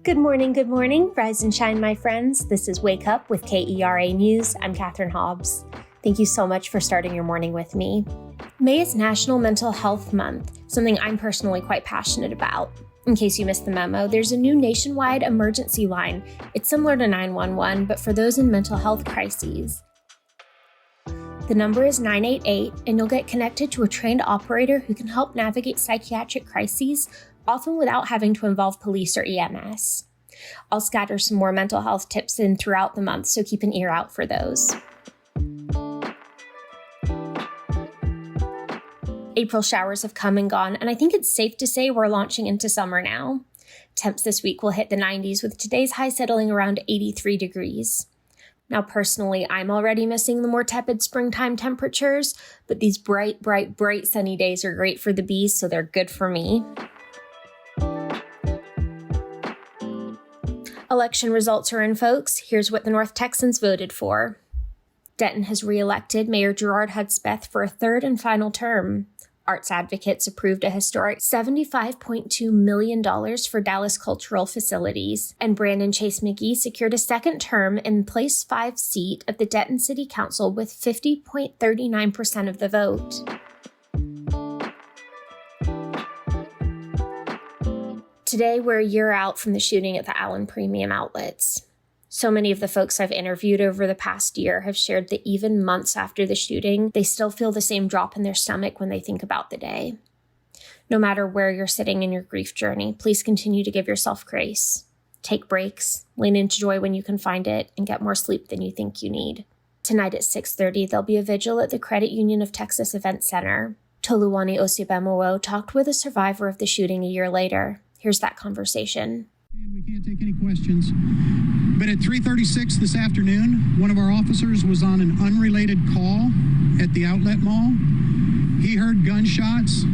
Good morning. Rise and shine, my friends. This is Wake Up with KERA News. I'm Katherine Hobbs. Thank you so much for starting your morning with me. May is National Mental Health Month, something I'm personally quite passionate about. In case you missed the memo, there's a new nationwide emergency line. It's similar to 911, but for those in mental health crises. The number is 988, and you'll get connected to a trained operator who can help navigate psychiatric crises, often without having to involve police or EMS. I'll scatter some more mental health tips in throughout the month, so keep an ear out for those. April showers have come and gone, and I think it's safe to say we're launching into summer now. Temps this week will hit the 90s, with today's high settling around 83 degrees. Now, personally, I'm already missing the more tepid springtime temperatures, but these bright sunny days are great for the bees, so they're good for me. Election results are in, folks. Here's what the North Texans voted for. Denton has re-elected Mayor Gerard Hudspeth for a third and final term. Arts advocates approved a historic $75.2 million for Dallas cultural facilities, and Brandon Chase McGee secured a second term in place 5 seat of the Denton City Council with 50.39% of the vote. Today, we're a year out from the shooting at the Allen Premium Outlets. So many of the folks I've interviewed over the past year have shared that even months after the shooting, they still feel the same drop in their stomach when they think about the day. No matter where you're sitting in your grief journey, please continue to give yourself grace. Take breaks, lean into joy when you can find it, and get more sleep than you think you need. Tonight at 6:30, there'll be a vigil at the Credit Union of Texas Event Center. Toluwani Osibemowo talked with a survivor of the shooting a year later. Here's that conversation. We can't take any questions. But at 3:36 this afternoon, one of our officers was on an unrelated call at the outlet mall. He heard gunshots,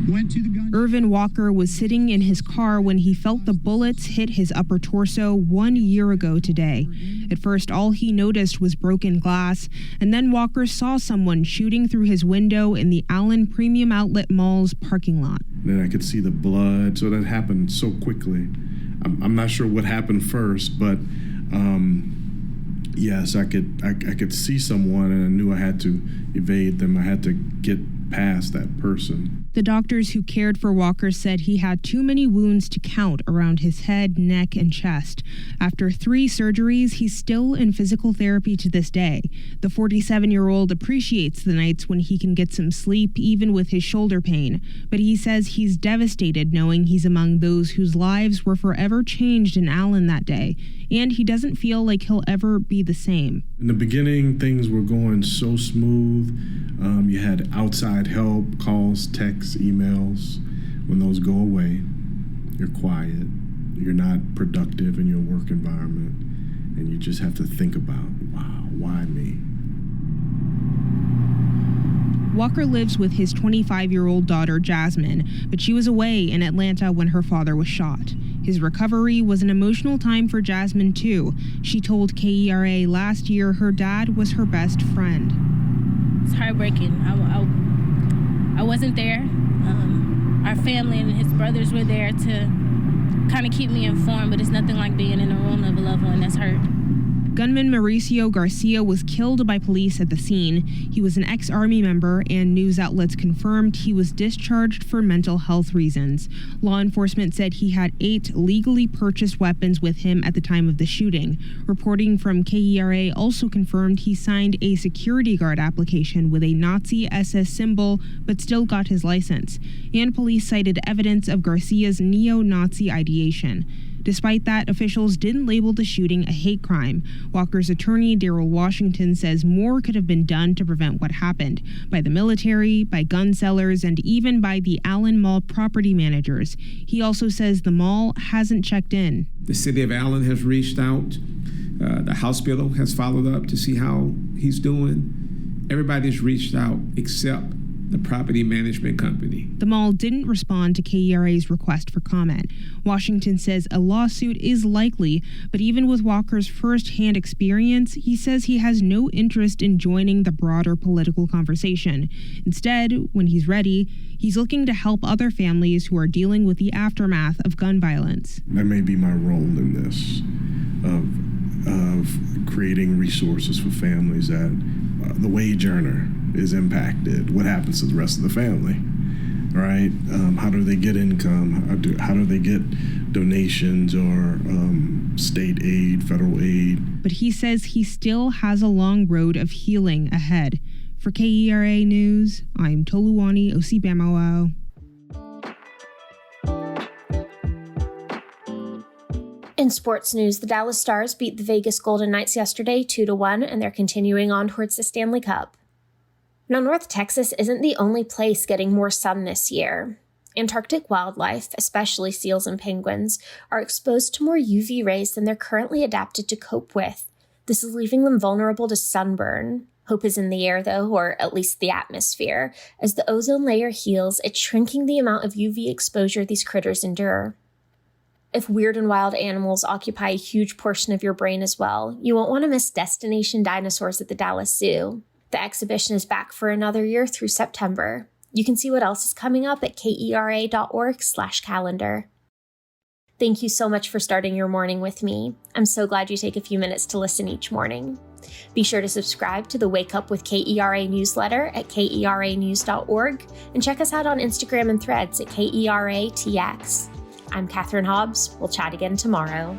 went to the gun. Irvin Walker was sitting in his car when he felt the bullets hit his upper torso 1 year ago today. At first, all he noticed was broken glass, and then Walker saw someone shooting through his window in the Allen Premium Outlet Mall's parking lot. Then I could see the blood, so that happened so quickly. I'm not sure what happened first, but yes, I could see someone, and I knew I had to evade them. I had to get past that person. The doctors who cared for Walker said he had too many wounds to count around his head, neck, and chest. After 3 surgeries, he's still in physical therapy to this day. The 47-year-old appreciates the nights when he can get some sleep, even with his shoulder pain. But he says he's devastated knowing he's among those whose lives were forever changed in Allen that day. And he doesn't feel like he'll ever be the same. In the beginning, things were going so smooth. You had outside help, calls, texts, emails. When those go away, you're quiet. You're not productive in your work environment. And you just have to think about, wow, why me? Walker lives with his 25-year-old daughter, Jasmine, but she was away in Atlanta when her father was shot. His recovery was an emotional time for Jasmine, too. She told KERA last year her dad was her best friend. It's heartbreaking. I wasn't there. Our family and his brothers were there to kind of keep me informed, but it's nothing like being in a room of a loved one that's hurt. Gunman Mauricio Garcia was killed by police at the scene. He was an ex-Army member, and news outlets confirmed he was discharged for mental health reasons. Law enforcement said he had 8 legally purchased weapons with him at the time of the shooting. Reporting from KERA also confirmed he signed a security guard application with a Nazi SS symbol, but still got his license. And police cited evidence of Garcia's neo-Nazi ideation. Despite that, officials didn't label the shooting a hate crime. Walker's attorney, Daryl Washington, says more could have been done to prevent what happened by the military, by gun sellers, and even by the Allen Mall property managers. He also says the mall hasn't checked in. The city of Allen has reached out. The hospital has followed up to see how he's doing. Everybody's reached out except the property management company. The mall didn't respond to KERA's request for comment. Washington says a lawsuit is likely, but even with Walker's first-hand experience, he says he has no interest in joining the broader political conversation. Instead, when he's ready, he's looking to help other families who are dealing with the aftermath of gun violence. That may be my role in this, of creating resources for families that the wage earner is impacted. What happens to the rest of the family, right? How do they get income? How do they get donations or state aid, federal aid? But he says he still has a long road of healing ahead. For KERA News, I'm Toluwani Osibamowo. In sports news, the Dallas Stars beat the Vegas Golden Knights yesterday 2-1, and they're continuing on towards the Stanley Cup. Now, North Texas isn't the only place getting more sun this year. Antarctic wildlife, especially seals and penguins, are exposed to more UV rays than they're currently adapted to cope with. This is leaving them vulnerable to sunburn. Hope is in the air, though, or at least the atmosphere. As the ozone layer heals, it's shrinking the amount of UV exposure these critters endure. If weird and wild animals occupy a huge portion of your brain as well, you won't want to miss Destination Dinosaurs at the Dallas Zoo. The exhibition is back for another year through September. You can see what else is coming up at kera.org/calendar. Thank you so much for starting your morning with me. I'm so glad you take a few minutes to listen each morning. Be sure to subscribe to the Wake Up with KERA newsletter at keranews.org and check us out on Instagram and Threads at KERATX. I'm Catherine Hobbs. We'll chat again tomorrow.